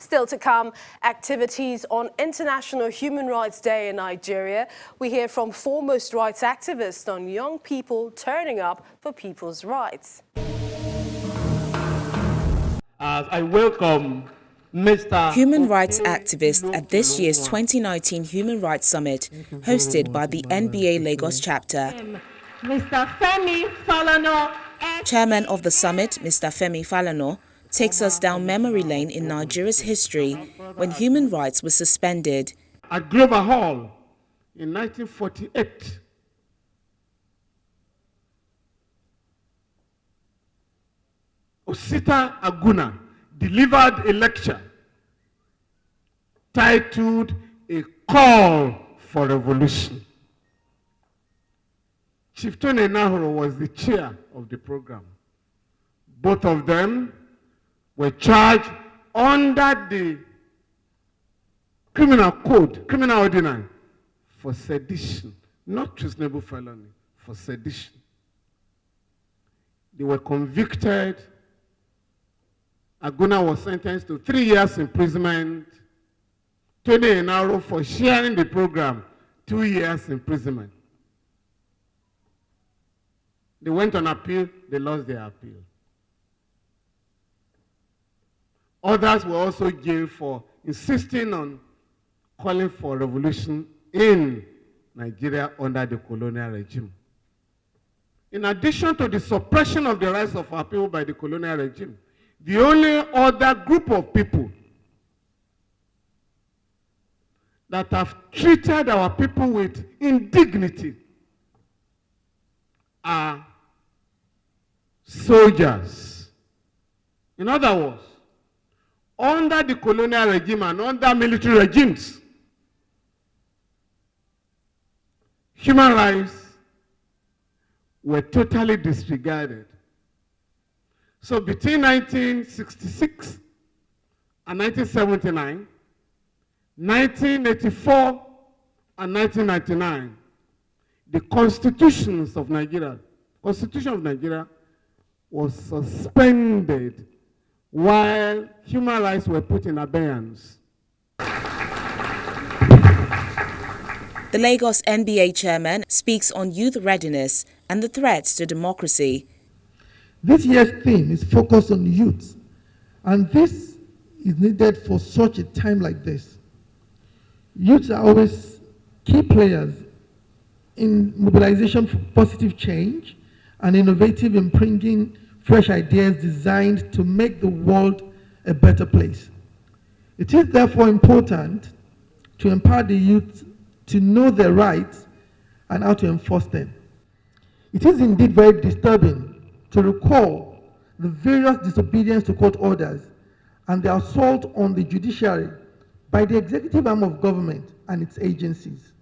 Still to come, activities on International Human Rights Day in Nigeria. We hear from foremost rights activists on young people turning up for people's rights. As I welcome Mr. Human rights activist at this year's 2019 Human Rights Summit, hosted by the NBA Lagos chapter. Mr. Femi Falana. Chairman of the summit, Mr. Femi Falana, takes us down memory lane in Nigeria's history when human rights were suspended. At Glover Hall in 1948, Osita Aguna delivered a lecture titled A Call for Revolution. Chief Tony Nahoro was the chair of the program. Both of them were charged under the criminal code, criminal ordinance, for sedition, not treasonable felony, for sedition. They were convicted. Aguna was sentenced to 3 years imprisonment. Tony Enaro, for sharing the program, 2 years imprisonment. They went on appeal, they lost their appeal. Others were also jailed for insisting on calling for revolution in Nigeria under the colonial regime. In addition to the suppression of the rights of our people by the colonial regime, the only other group of people that have treated our people with indignity are soldiers. In other words, under the colonial regime and under military regimes, human rights were totally disregarded. So between 1966 and 1979, 1984 and 1999, the Constitution of Nigeria was suspended while human rights were put in abeyance. The Lagos NBA chairman speaks on youth readiness and the threats to democracy. This year's theme is focused on youth, and this is needed for such a time like this. Youths are always key players in mobilization for positive change and innovative in bringing fresh ideas designed to make the world a better place. It is therefore important to empower the youth to know their rights and how to enforce them. It is indeed very disturbing to recall the various disobedience to court orders and the assault on the judiciary by the executive arm of government and its agencies.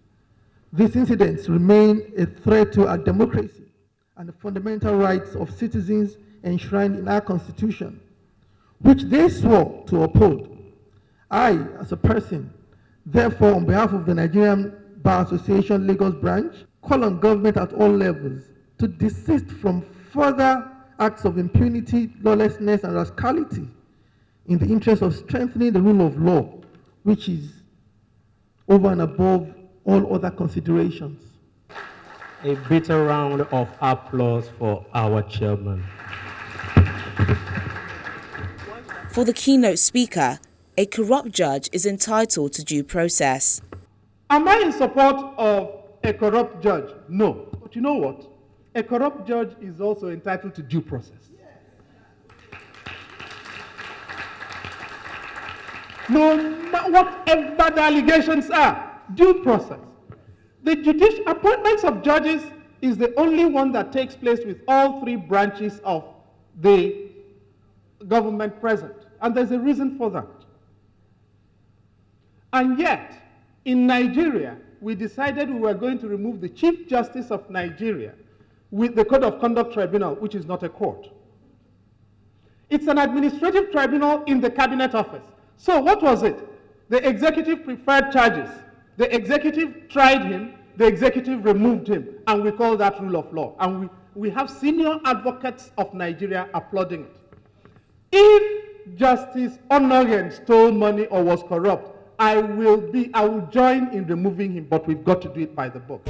These incidents remain a threat to our democracy and the fundamental rights of citizens enshrined in our Constitution, which they swore to uphold. I, as a person, therefore, on behalf of the Nigerian Bar Association Lagos branch, call on government at all levels to desist from further acts of impunity, lawlessness, and rascality in the interest of strengthening the rule of law, which is over and above all other considerations. A bitter round of applause for our chairman. For the keynote speaker, a corrupt judge is entitled to due process. Am I in support of a corrupt judge? No. But you know what? A corrupt judge is also entitled to due process. No matter whatever the allegations are, due process. The judicial appointments of judges is the only one that takes place with all three branches of the government present. And there's a reason for that. And yet, in Nigeria, we decided we were going to remove the Chief Justice of Nigeria with the Code of Conduct Tribunal, which is not a court. It's an administrative tribunal in the Cabinet Office. So what was it? The executive preferred charges. The executive tried him, the executive removed him, and we call that rule of law. And we have senior advocates of Nigeria applauding it. If Justice Onogen stole money or was corrupt, I will join in removing him, but we've got to do it by the book.